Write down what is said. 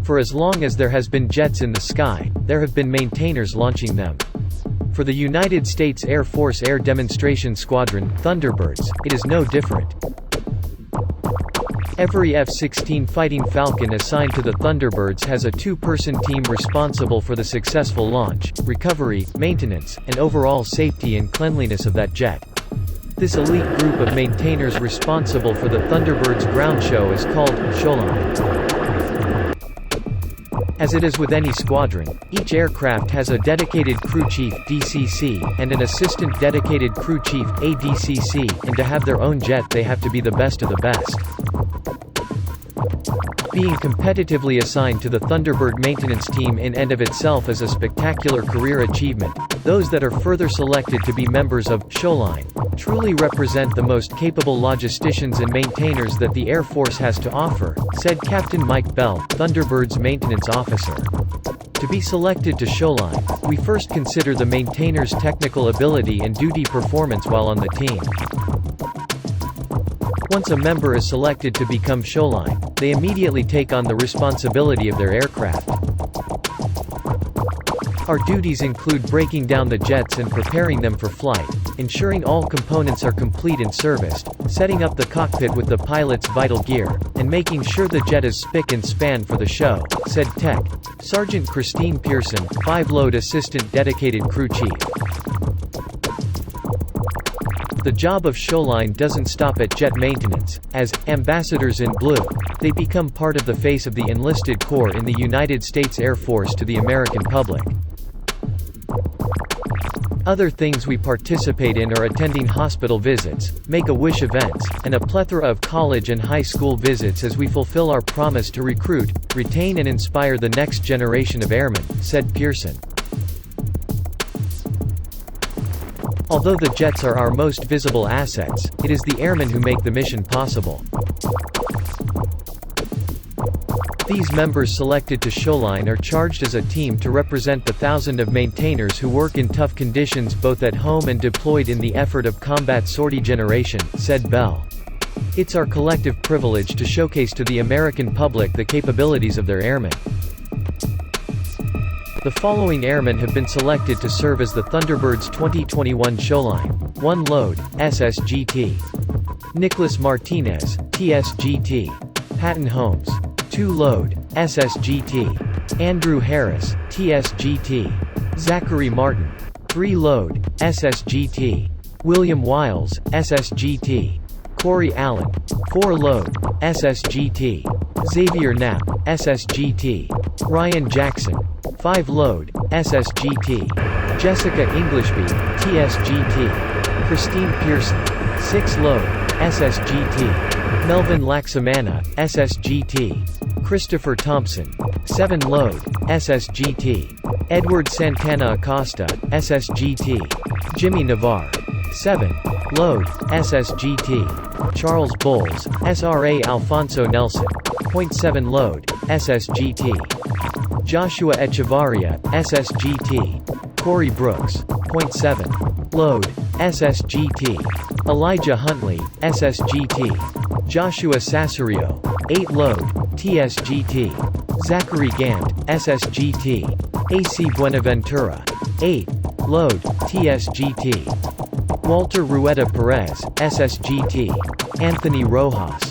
For as long as there has been jets in the sky, there have been maintainers launching them. For the United States Air Force Air Demonstration Squadron, Thunderbirds, it is no different. Every F-16 Fighting Falcon assigned to the Thunderbirds has a two-person team responsible for the successful launch, recovery, maintenance, and overall safety and cleanliness of that jet. This elite group of maintainers responsible for the Thunderbirds ground show is called Showline. As it is with any squadron, each aircraft has a dedicated crew chief (DCC) and an assistant dedicated crew chief (ADCC), and to have their own jet they have to be the best of the best. Being competitively assigned to the Thunderbird maintenance team in and of itself is a spectacular career achievement. Those that are further selected to be members of Showline truly represent the most capable logisticians and maintainers that the Air Force has to offer, said Captain Mike Bell, Thunderbirds Maintenance Officer. To be selected to Showline, we first consider the maintainer's technical ability and duty performance while on the team. Once a member is selected to become Showline, they immediately take on the responsibility of their aircraft. Our duties include breaking down the jets and preparing them for flight, ensuring all components are complete and serviced, setting up the cockpit with the pilot's vital gear, and making sure the jet is spick and span for the show, said Tech Sergeant Christine Pearson, 5-load Assistant Dedicated Crew Chief. The job of Showline doesn't stop at jet maintenance. As ambassadors in blue, they become part of the face of the enlisted corps in the United States Air Force to the American public. Other things we participate in are attending hospital visits, Make-A-Wish events, and a plethora of college and high school visits as we fulfill our promise to recruit, retain and inspire the next generation of airmen, said Pearson. Although the jets are our most visible assets, it is the airmen who make the mission possible. These members selected to Showline are charged as a team to represent the thousands of maintainers who work in tough conditions both at home and deployed in the effort of combat sortie generation, said Bell. It's our collective privilege to showcase to the American public the capabilities of their airmen. The following airmen have been selected to serve as the Thunderbirds 2021 Showline. 1 load, SSGT. Nicholas Martinez, TSGT. Patton Holmes. 2 load, SSGT. Andrew Harris, TSGT. Zachary Martin. 3 load, SSGT. William Wiles, SSGT. Corey Allen. 4 load, SSGT. Xavier Knapp, SSGT. Ryan Jackson. 5 load, SSGT. Jessica Englishby, TSGT. Christine Pearson. 6 load, SSGT. Melvin Laxamana, SSGT. Christopher Thompson. 7 load, SSGT. Edward Santana Acosta, SSGT. Jimmy Navarre. 7 load, SSGT. Charles Bowles, SRA Alfonso Nelson. 0.7 load, SSGT. Joshua Echevarria, SSGT. Corey Brooks. 0.7 load, SSGT. Elijah Huntley, SSGT. Joshua Sasario. 8 load, TSGT. Zachary Gant, SSGT. AC Buenaventura. 8 load, TSGT. Walter Rueda Perez, SSGT. Anthony Rojas.